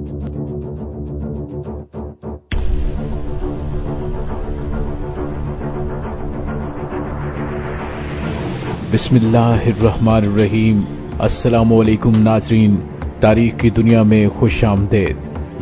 बिस्मिल्लाहिर्रहमानिर्रहीम। अस्सलाम वालेकुम नाज़रीन, तारीख़ की दुनिया में खुश आमदेद।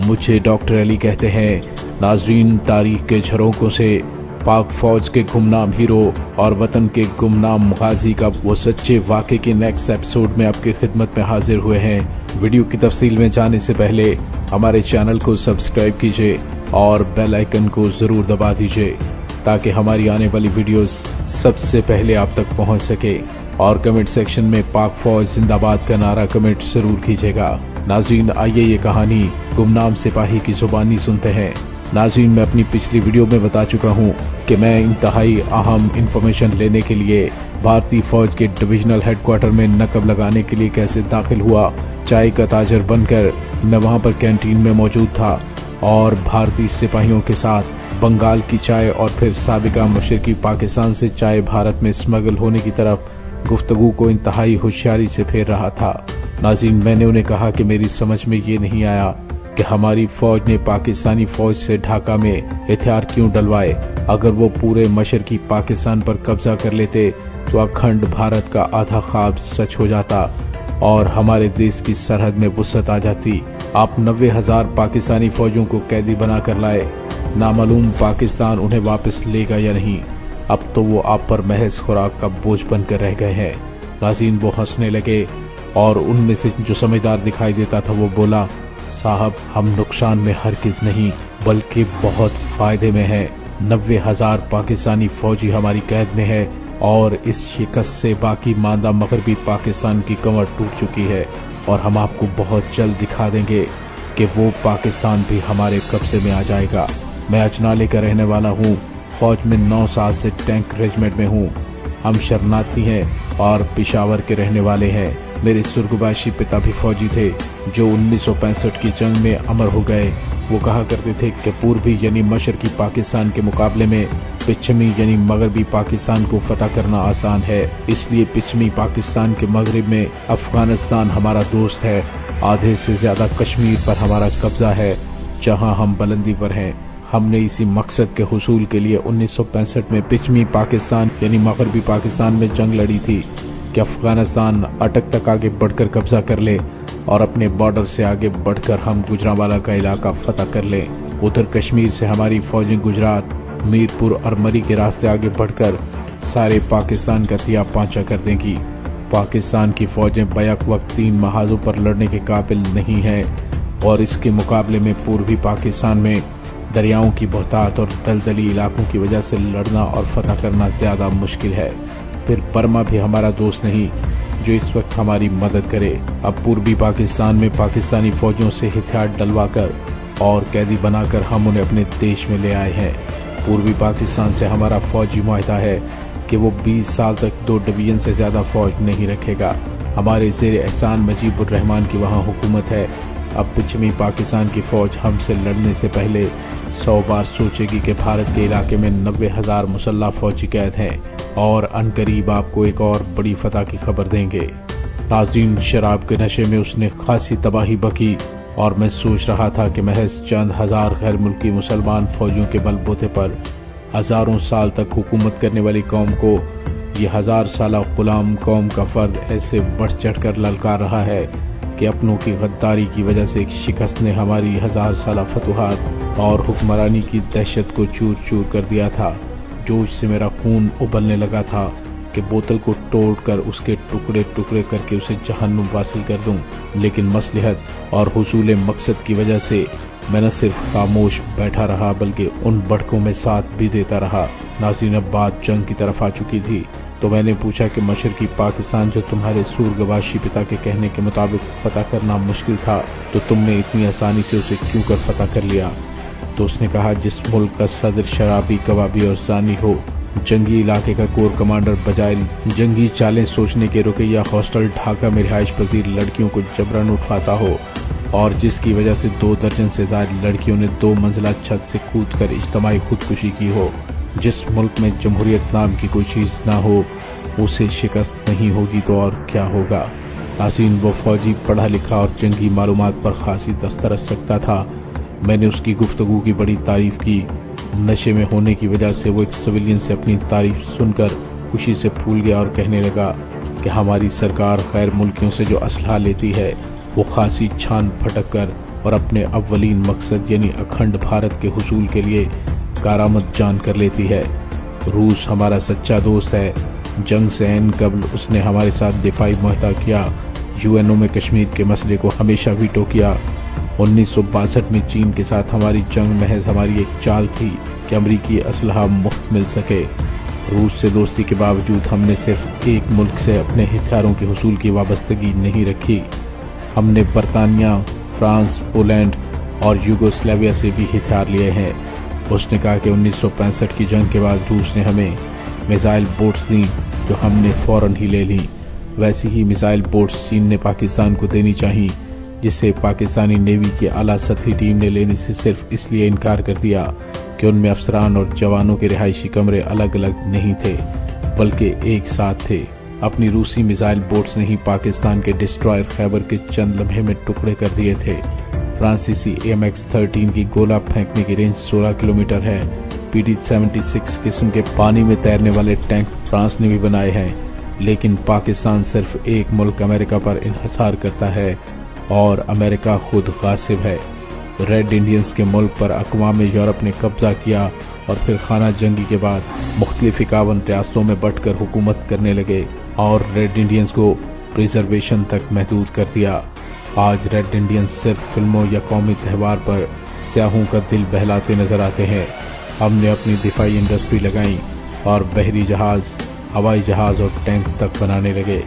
मुझे डॉक्टर अली कहते हैं। नाज़रीन, तारीख़ के झरोकों से पाक फ़ौज के गुमनाम हीरो और वतन के गुमनाम गाज़ी का वो सच्चे वाक़े के नेक्स्ट एपिसोड में आपकी खिदमत में हाजिर हुए हैं। वीडियो की तफसील में जाने से पहले हमारे चैनल को सब्सक्राइब कीजिए और बेल आइकन को ज़रूर दबा दीजिए ताकि हमारी आने वाली वीडियोस सबसे पहले आप तक पहुंच सके। और कमेंट सेक्शन में पाक फौज जिंदाबाद का नारा कमेंट जरूर कीजिएगा। नाज़रीन, आइए ये कहानी गुमनाम सिपाही की जुबानी सुनते हैं। नाज़रीन, मैं अपनी पिछली वीडियो में बता चुका हूँ कि मैं इंतहाई अहम इंफॉर्मेशन लेने के लिए भारतीय फौज के डिविजनल हेडक्वार्टर में नकब लगाने के लिए कैसे दाखिल हुआ। चाय का ताजर बनकर मैं वहाँ पर कैंटीन में मौजूद था और भारतीय सिपाहियों के साथ बंगाल की चाय और फिर साबिका मुशरिकी पाकिस्तान से चाय भारत में स्मगल होने की तरफ गुफ्तगू को इंतहाई होशियारी से फेर रहा था। नाज़रीन, मैंने उन्हें कहा कि मेरी समझ में ये नहीं आया कि हमारी फौज ने पाकिस्तानी फौज से ढाका में हथियार क्यों डलवाए। अगर वो पूरे मशरकी पाकिस्तान पर कब्जा कर लेते तो अखंड भारत का आधा ख्वाब सच हो जाता और हमारे देश की सरहद में वुसअत आ जाती। आप 90,000 पाकिस्तानी फौजियों को कैदी बना कर लाए। नामालूम पाकिस्तान उन्हें वापस लेगा या नहीं। अब तो वो आप पर महज खुराक का बोझ बनकर रह गए हैं। नाज़रीन, वो हंसने लगे और उनमें से जो समझदार दिखाई देता था वो बोला, साहब, हम नुकसान में हरगिज़ नहीं बल्कि बहुत फायदे में हैं। 90,000 पाकिस्तानी फौजी हमारी कैद में है और इस शिकस्त से बाकी मांदा मगरबी पाकिस्तान की कमर टूट चुकी है और हम आपको बहुत जल्द दिखा देंगे कि वो पाकिस्तान भी हमारे कब्जे में आ जाएगा। मैं अजनाले का रहने वाला हूँ। फौज में 9 साल से टैंक रेजिमेंट में हूँ। हम शरणार्थी हैं और पेशावर के रहने वाले हैं। मेरे सुर्गबाशी पिता भी फौजी थे जो 1965 की जंग में अमर हो गए। वो कहा करते थे कि पूर्वी यानी मशरकी पाकिस्तान के मुकाबले में पश्चिमी यानी मगरबी पाकिस्तान को फतह करना आसान है। इसलिए पश्चिमी पाकिस्तान के मगरब में अफगानिस्तान हमारा दोस्त है। आधे से ज्यादा कश्मीर पर हमारा कब्जा है जहां हम बुलंदी पर हैं। हमने इसी मकसद के हुसूल के लिए 1965 में पश्चिमी पाकिस्तान यानी मगरबी पाकिस्तान में जंग लड़ी थी कि अफगानिस्तान अटक तक आगे बढ़कर कब्जा कर ले और अपने बॉर्डर से आगे बढ़कर हम गुजरांवाला का इलाका फतह कर लें। उधर कश्मीर से हमारी फौजें गुजरात, मीरपुर और मरी के रास्ते आगे बढ़कर सारे पाकिस्तान का तिया पांचा कर देंगी। पाकिस्तान की फौजें बैक वक्त 3 महाजों पर लड़ने के काबिल नहीं हैं और इसके मुकाबले में पूर्वी पाकिस्तान में दरियाओं की बहुतात और दलदली इलाकों की वजह से लड़ना और फतह करना ज्यादा मुश्किल है। फिर बर्मा भी हमारा दोस्त नहीं जो इस वक्त हमारी मदद करे। अब पूर्वी पाकिस्तान में पाकिस्तानी फौजियों से हथियार डलवाकर और कैदी बनाकर हम उन्हें अपने देश में ले आए हैं। पूर्वी पाकिस्तान से हमारा फौजी मुआहदा है कि वो 20 साल तक 2 डिवीजन से ज्यादा फौज नहीं रखेगा। हमारे ज़ेर एहसान मुजीबुर रहमान की वहाँ हुकूमत है। अब पश्चिमी पाकिस्तान की फौज हमसे लड़ने से पहले 100 बार सोचेगी कि भारत के इलाके में 90,000 मुसल्लह फौजी कैद हैं और अनकरीब आपको एक और बड़ी फतह की खबर देंगे। नाज़रीन, शराब के नशे में उसने खासी तबाही बकी और मैं सोच रहा था कि महज चंद हजार गैर मुल्की मुसलमान फौजियों के बलबूते पर हजारों साल तक हुकूमत करने वाली कौम को ये 1000 साला गुलाम कौम का फर्द ऐसे बढ़ चढ़ कर ललकार रहा है कि अपनों की गद्दारी की वजह से एक शिकस्त ने हमारी 1000 साला फतुहात और हुक्मरानी की दहशत को चूर चूर कर दिया था। जोश से मेरा खून उबलने लगा था कि बोतल को तोड़कर उसके टुकड़े टुकड़े करके उसे जहन्नुम वासिल कर दूं। लेकिन मसलहत और हुसूल मकसद की वजह से मैं न सिर्फ खामोश बैठा रहा बल्कि उन बढ़कों में साथ भी देता रहा। नाज़रीन, अब बात जंग की तरफ आ चुकी थी तो मैंने पूछा कि मशरकी पाकिस्तान जो तुम्हारे सूरगबाशी पिता के कहने के मुताबिक फतह करना मुश्किल था तो तुमने इतनी आसानी से उसे क्यों कर फतह कर लिया। तो उसने कहा, जिस मुल्क का सदर शराबी, कबाबी और जानी हो, जंगी इलाके का कोर कमांडर बजाय जंगी चालें सोचने के रुकैया हॉस्टल ढाका में रिहाइश पजीर लड़कियों को जबरन उठवाता हो और जिसकी वजह से 2 दर्जन से ज्यादा लड़कियों ने 2 मंजिला छत से कूदकर इज्तिमाई खुदकुशी की हो, जिस मुल्क में जमहूरियत नाम की कोई चीज ना हो, उसे शिकस्त नहीं होगी तो और क्या होगा। नाज़रीन, वो फौजी, पढ़ा लिखा और जंगी मालूमात पर खासी दस्तरस रखता था। मैंने उसकी गुफ्तगू की बड़ी तारीफ की। नशे में होने की वजह से वो एक सिविलियन से अपनी तारीफ सुनकर खुशी से फूल गया और कहने लगा कि हमारी सरकार गैर मुल्कियों से जो असलहा लेती है वो खासी छान फटक कर और अपने अव्वलीन मकसद यानी अखंड भारत के हुसूल के लिए कारामद जान कर लेती है। रूस हमारा सच्चा दोस्त है। जंग से ऐन कबल उसने हमारे साथ दिफाई मुआहदा किया। यूएनओ में कश्मीर के मसले को हमेशा वीटो किया। 1962 में चीन के साथ हमारी जंग महज हमारी एक चाल थी कि अमरीकी असलहा मुफ्त मिल सके। रूस से दोस्ती के बावजूद हमने सिर्फ एक मुल्क से अपने हथियारों के हुसूल की वाबस्तगी नहीं रखी। हमने बरतानिया, फ्रांस, पोलैंड और यूगोस्लाविया से भी हथियार लिए हैं। उसने कहा कि 1965 की जंग के बाद रूस ने हमें मिसाइल बोट्स दी जो हमने फौरन ही ले ली। वैसी ही मिसाइल बोट्स चीन ने पाकिस्तान को देनी चाहिए, जिसे पाकिस्तानी नेवी की आला सतही टीम ने लेने से सिर्फ इसलिए इनकार कर दिया कि उनमें अफसरान और जवानों के रिहायशी कमरे अलग अलग नहीं थे बल्कि एक साथ थे। अपनी रूसी मिसाइल बोट्स ने ही पाकिस्तान के डिस्ट्रॉयर खैबर के चंद लम्हे में टुकड़े कर दिए थे। फ्रांसीसी AMX-13 की गोला फेंकने की रेंज 16 किलोमीटर है। PD-76 किस्म के पानी में तैरने वाले टैंक फ्रांस ने भी बनाए हैं, लेकिन पाकिस्तान सिर्फ एक मुल्क अमेरिका पर इन्हिसार करता है और अमेरिका खुद गासिब है। रेड इंडियंस के मुल्क पर अक़वाम यूरोप ने कब्जा किया और फिर खाना जंगी के बाद मुख्तलिफ 51 रियासतों में बंटकर हुकूमत करने लगे और रेड इंडियंस को प्रिजर्वेशन तक महदूद कर दिया। आज रेड इंडियंस सिर्फ फिल्मों या कौमी त्यौहार पर स्याहों का दिल बहलाते नजर आते हैं। हमने अपनी दिफाई इंडस्ट्री लगाई और बहरी जहाज, हवाई जहाज और टैंक तक बनाने लगे,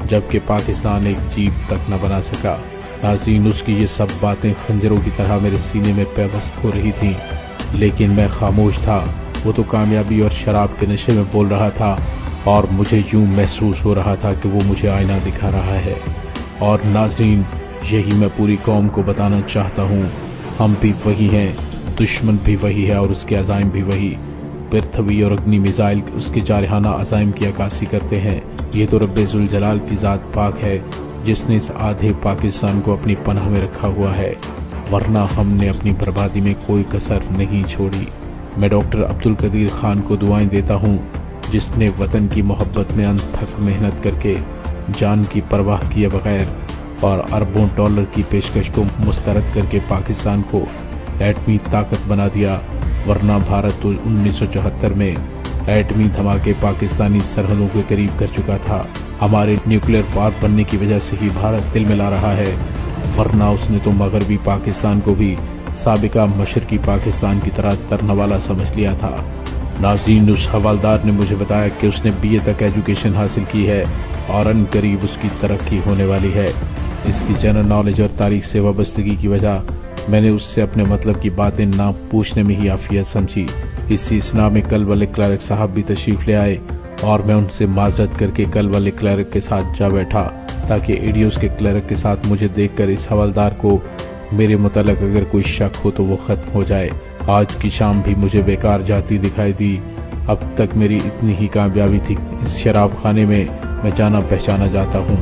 जबकि पाकिस्तान एक जीप तक न बना सका। नाज़रीन, उसकी ये सब बातें खंजरों की तरह मेरे सीने में पेवस्त हो रही थीं, लेकिन मैं खामोश था। वो तो कामयाबी और शराब के नशे में बोल रहा था और मुझे यूं महसूस हो रहा था कि वो मुझे आईना दिखा रहा है। और नाज़रीन, यही मैं पूरी कौम को बताना चाहता हूँ, हम भी वही हैं, दुश्मन भी वही है और उसके अज़ाइम भी वही। पृथ्वी और अग्नि मिसाइल उसके जारहाना अज़ाइम की अक्कासी करते हैं। ये तो रब्बे ज़ुल जलाल की ज़ात पाक है जिसने इस आधे पाकिस्तान को अपनी पनाह में रखा हुआ है, वरना हमने अपनी बर्बादी में कोई कसर नहीं छोड़ी। मैं डॉक्टर अब्दुल कदीर खान को दुआएं देता हूँ, जिसने वतन की मोहब्बत में अनथक मेहनत करके जान की परवाह किए बगैर और अरबों डॉलर की पेशकश को मुस्तरद करके पाकिस्तान को एटमी ताकत बना दिया, वरना भारत तो 1974 में एटमी धमाके पाकिस्तानी सरहदों के करीब कर चुका था। हमारे न्यूक्लियर पार्क बनने की वजह से ही भारत दिल मिला रहा है, वरना उसने तो मगरबी पाकिस्तान को भी साबिका मशरकी पाकिस्तान की तरह तरनवाला समझ लिया था। नाज़रीन, उस हवालदार ने मुझे बताया कि उसने BA तक एजुकेशन हासिल की है और अन करीब उसकी तरक्की होने वाली है। इसकी जनरल नॉलेज और तारीख से वाबस्तगी की वजह मैंने उससे अपने मतलब की बातें ना पूछने में ही आफियत समझी। इस सिलसिला में कल वाले क्लर्क साहब भी तशरीफ ले आए और मैं उनसे माजरत करके कल वाले क्लर्क के साथ जा बैठा, ताकि एडियोस के क्लर्क के साथ मुझे देखकर इस हवालदार को मेरे मुतालिक अगर कोई शक हो तो वो ख़त्म हो जाए। आज की शाम भी मुझे बेकार जाती दिखाई दी। अब तक मेरी इतनी ही कामयाबी थी, इस शराब खाने में मैं जाना पहचाना जाता हूँ।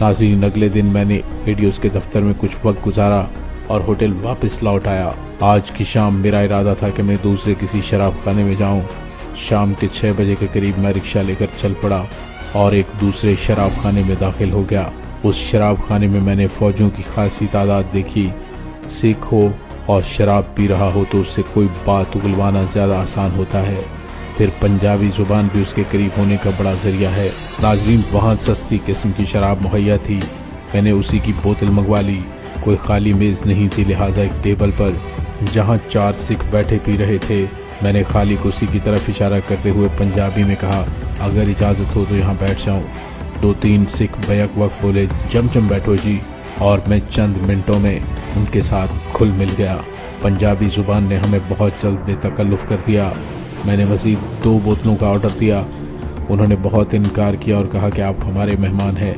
नाज़रीन, अगले दिन मैंने एडियोस के दफ्तर में कुछ वक्त गुजारा और होटल वापस लौट आया। आज की शाम मेरा इरादा था कि मैं दूसरे किसी शराब खाने में जाऊं। शाम के 6 बजे के करीब मैं रिक्शा लेकर चल पड़ा और एक दूसरे शराब खाने में दाखिल हो गया। उस शराब खाने में मैंने फौजियों की खासी तादाद देखी। सिख हो और शराब पी रहा हो तो उससे कोई बात उगलवाना ज़्यादा आसान होता है, फिर पंजाबी ज़ुबान भी उसके करीब होने का बड़ा ज़रिया है। नाज़रीन, वहाँ सस्ती किस्म की शराब मुहैया थी। मैंने उसी की बोतल मंगवा ली। कोई खाली मेज़ नहीं थी, लिहाजा एक टेबल पर जहाँ 4 सिख बैठे पी रहे थे, मैंने खाली कुर्सी की तरफ इशारा करते हुए पंजाबी में कहा, अगर इजाज़त हो तो यहाँ बैठ जाऊँ। 2-3 सिख बैक वक्त बोले, जम बैठो जी, और मैं चंद मिनटों में उनके साथ खुल मिल गया। पंजाबी ज़ुबान ने हमें बहुत जल्द बेतकल्लुफ़ कर दिया। मैंने मज़ीद 2 बोतलों का ऑर्डर दिया। उन्होंने बहुत इनकार किया और कहा कि आप हमारे मेहमान हैं,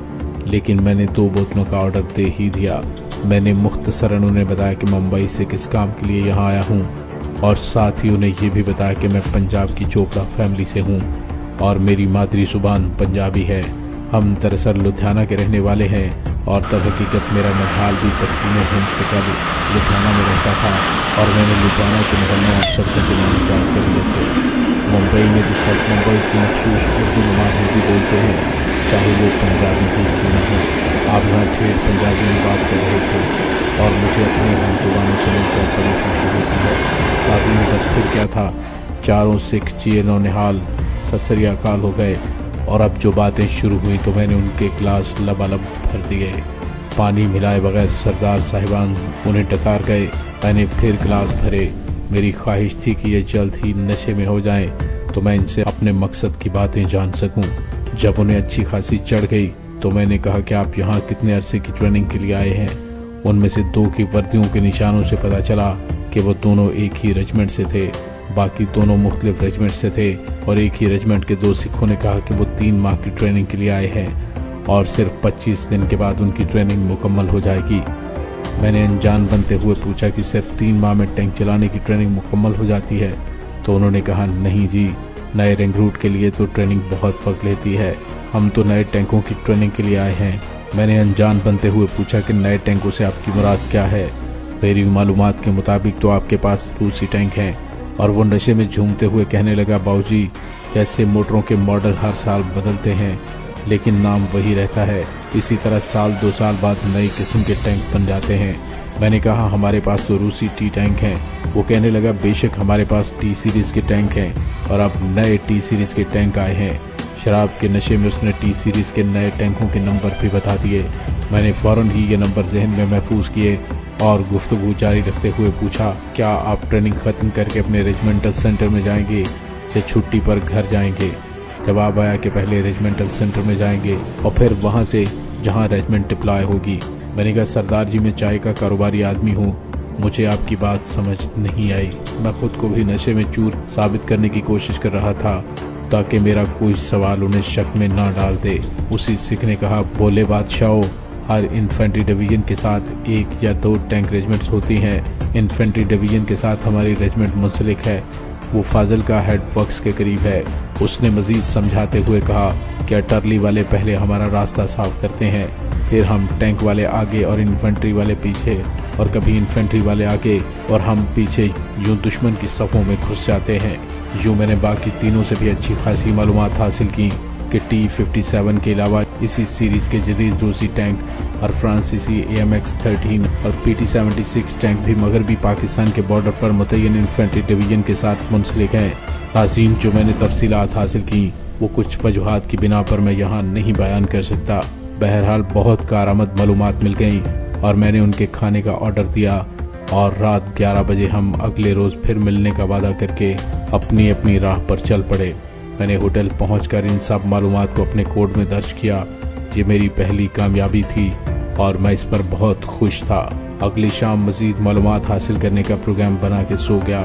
लेकिन मैंने 2 बोतलों का ऑर्डर दे ही दिया। मैंने मुख्तसरन उन्हें बताया कि मुंबई से किस काम के लिए यहाँ आया हूँ और साथ ही उन्हें ये भी बताया कि मैं पंजाब की चोपड़ा फैमिली से हूँ और मेरी मादरी ज़ुबान पंजाबी है। हम दरअसल लुधियाना के रहने वाले हैं और दरहकीकत मेरा ननिहाल भी तकसीम हिंद से कल लुधियाना में रहता था और मैंने लुधियाना के मोहल्लों और सड़कों के नाम याद कर लिए थे। मुंबई में जो सब मुंबई की मखसूस उर्दू नुमा हिंदी बोलते हैं, चाहे वो पंजाबी ही क्यों न हो। आप यहाँ ठेठ पंजाबी में बात कर रहे थे और मुझे अपने हम जुबानों से मिलकर बड़ी खुशी होती है। लाजिम बस फिर क्या था, चारों सिख जिए नौनिहाल सत श्री अकाल हो गए और अब जो बातें शुरू हुई तो मैंने उनके गिलास लबालब भर दिए। पानी मिलाए बगैर सरदार साहिबान उन्हें डकार गए। मैंने फिर गिलास भरे। मेरी ख्वाहिश थी कि ये जल्द ही नशे में हो जाएं तो मैं इनसे अपने मकसद की बातें जान सकूं। जब उन्हें अच्छी खासी चढ़ गई तो मैंने कहा कि आप यहाँ कितने अरसे की ट्रेनिंग के लिए आए हैं। उनमें से दो की वर्दियों के निशानों से पता चला कि वो दोनों एक ही रेजिमेंट से थे, बाकी दोनों मुख्तलिफ रेजिमेंट से थे। और एक ही रेजिमेंट के दो सिखों ने कहा कि वो 3 माह की ट्रेनिंग के लिए आए हैं और सिर्फ 25 दिन के बाद उनकी ट्रेनिंग मुकम्मल हो जाएगी। मैंने अनजान बनते हुए पूछा कि सिर्फ 3 माह में टैंक चलाने की ट्रेनिंग मुकम्मल हो जाती है? तो उन्होंने कहा नहीं जी, नए रिक्रूट के लिए तो ट्रेनिंग बहुत वक्त लेती है। हम तो नए टैंकों की ट्रेनिंग के लिए आए हैं। मैंने अनजान बनते हुए पूछा कि नए टैंकों से आपकी मुराद क्या है? मेरी मालूमात के मुताबिक तो आपके पास रूसी टैंक हैं। और वो नशे में झूमते हुए कहने लगा, बाबूजी, जैसे मोटरों के मॉडल हर साल बदलते हैं लेकिन नाम वही रहता है, इसी तरह साल 2 साल बाद नई किस्म के टैंक बन जाते हैं। मैंने कहा हमारे पास तो रूसी टी टैंक हैं। वो कहने लगा, बेशक हमारे पास टी सीरीज के टैंक हैं और अब नए टी सीरीज के टैंक आए हैं। शराब के नशे में उसने टी सीरीज के नए टैंकों के नंबर भी बता दिए। मैंने फौरन ही ये नंबर जहन में महफूज किए और गुफ्तगू जारी रखते हुए पूछा, क्या आप ट्रेनिंग खत्म करके अपने रेजिमेंटल सेंटर में जाएंगे या छुट्टी पर घर जाएंगे? जवाब आया कि पहले रेजिमेंटल सेंटर में जाएंगे और फिर वहाँ से जहाँ रेजिमेंट डिप्लॉय होगी। मैंने कहा, सरदार जी, मैं चाय का कारोबारी आदमी हूँ, मुझे आपकी बात समझ नहीं आई। मैं खुद को भी नशे में चूर साबित करने की कोशिश कर रहा था ताकि मेरा कोई सवाल उन्हें शक में ना डाल दे। उसी सिख ने कहा, बोले बादशाह, हर इन्फेंट्री डिवीजन के साथ 1 या 2 टैंक रेजिमेंट्स होती हैं। इन्फेंट्री डिवीजन के साथ हमारी रेजिमेंट मुंसलिक है, वो फाजिल का हेड वर्क्स के करीब है। उसने मजीद समझाते हुए कहा कि अटरली वाले पहले हमारा रास्ता साफ करते हैं, फिर हम टैंक वाले आगे और इन्फेंट्री वाले पीछे, और कभी इन्फेंट्री वाले आगे और हम पीछे, यूं दुश्मन की सफ़ों में घुस जाते हैं। यूं मैंने बाकी तीनों से भी अच्छी खासी मालूमात हासिल की कि T-57 के अलावा इसी सीरीज के जदीद रूसी टैंक और फ्रांसीसी AMX-13 और PT-76 टैंक भी मगरबी पाकिस्तान के बॉर्डर पर मुतय्यन इन्फेंट्री डिवीजन के साथ मुंसलिक हैं। नाज़रीन, जो मैंने तफसीलात हासिल की वो कुछ वजूहात की बिना पर मैं यहाँ नहीं बयान कर सकता। बहरहाल बहुत कारआमद मालूमात मिल गई और मैंने उनके खाने का ऑर्डर दिया और रात 11 बजे हम अगले रोज़ फिर मिलने का वादा करके अपनी अपनी राह पर चल पड़े। मैंने होटल पहुंचकर इन सब मालूमात को अपने कोड में दर्ज किया। ये मेरी पहली कामयाबी थी और मैं इस पर बहुत खुश था। अगली शाम मजीद मालूमात हासिल करने का प्रोग्राम बना के सो गया।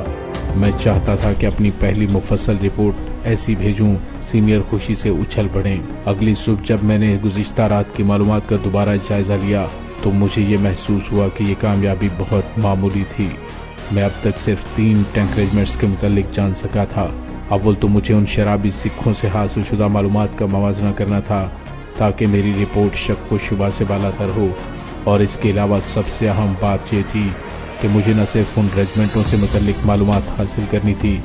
मैं चाहता था कि अपनी पहली मुफस्सल रिपोर्ट ऐसी भेजूं, सीनियर खुशी से उछल पड़ें। अगली सुबह जब मैंने गुज़िश्ता रात की मालूमात का दोबारा जायजा लिया तो मुझे ये महसूस हुआ कि ये कामयाबी बहुत मामूली थी। मैं अब तक सिर्फ 3 टैंक रेजिमेंट्स के मुतालिक जान सका था। अव्वल तो मुझे उन शराबी सिखों से हासिल शुदा मालूमात का मवाजना करना था ताकि मेरी रिपोर्ट शक व शुबा से बालातर हो, और इसके अलावा सबसे अहम बात ये थी कि मुझे न सिर्फ उन रेजिमेंटों से मुतल्लिक मालूमात हासिल करनी थी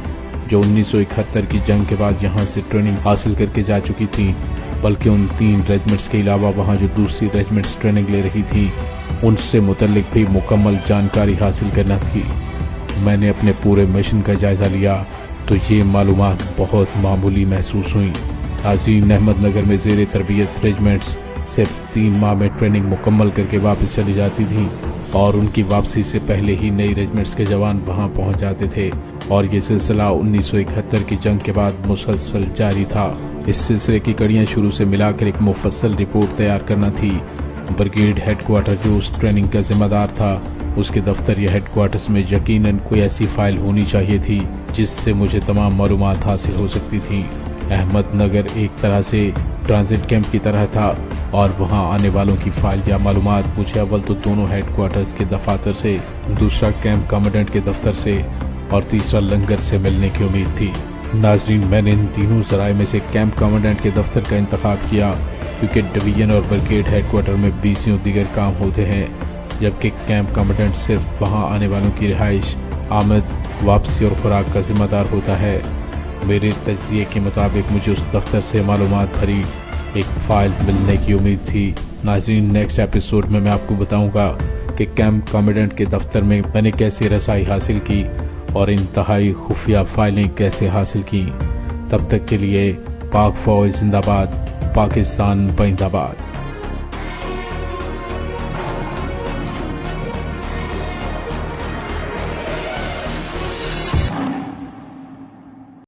जो 1971 की जंग के बाद यहाँ से ट्रेनिंग हासिल करके जा चुकी थी, बल्कि उन 3 रेजिमेंट्स के अलावा वहाँ जो दूसरी रेजिमेंट्स ट्रेनिंग ले रही थी उनसे मुतल्लिक भी मुकम्मल जानकारी हासिल करना थी। मैंने अपने पूरे मिशन का जायजा लिया तो ये मालूमात बहुत मामूली महसूस हुई। नाज़रीन, अहमदनगर में ज़ेर तरबियत रेजिमेंट्स सिर्फ 3 माह में ट्रेनिंग मुकम्मल करके वापस चली जाती थी और उनकी वापसी से पहले ही नई रेजिमेंट्स के जवान वहां पहुंच जाते थे, और ये सिलसिला 1971 की जंग के बाद मुसलसल जारी था। इस सिलसिले की कड़ियां शुरू से मिलाकर एक मुफस्सल रिपोर्ट तैयार करना थी। ब्रिगेड हेडक्वार्टर जो उस ट्रेनिंग का जिम्मेदार था, उसके दफ्तर या हेडक्वार्टर्स में यकीनन कोई ऐसी फाइल होनी चाहिए थी जिससे मुझे तमाम मालूमात हासिल हो सकती थी। अहमदनगर एक तरह से ट्रांजिट कैंप की तरह था और वहां आने वालों की फाइल या मालूमात मुझे अव्वल तो दोनों हेडक्वार्टर्स के दफातर से, दूसरा कैंप कमांडेंट के दफ्तर से और तीसरा लंगर से मिलने की उम्मीद थी। नाजरीन, मैंने इन तीनों जराए में से कैंप कमांडेंट के दफ्तर का इंतखाब किया کیونکہ ڈویژن اور بریگیڈ ہیڈ کوارٹر میں 20 دیگر کام ہوتے ہیں، جبکہ کیمپ کمانڈنٹ صرف وہاں آنے والوں کی رہائش، آمد، واپسی اور خوراک کا ذمہ دار ہوتا ہے۔ میرے تجزیے کے مطابق مجھے اس دفتر سے معلومات بھری ایک فائل ملنے کی امید تھی۔ ناظرین، نیکسٹ ایپیسوڈ میں آپ کو بتاؤں گا کہ کیمپ کمانڈنٹ کے دفتر میں میں نے کیسے رسائی حاصل کی اور انتہائی خفیہ فائلیں کیسے حاصل کی۔ تب تک کے لیے پاک فوج زندہ باد، پاکستان زندہ باد۔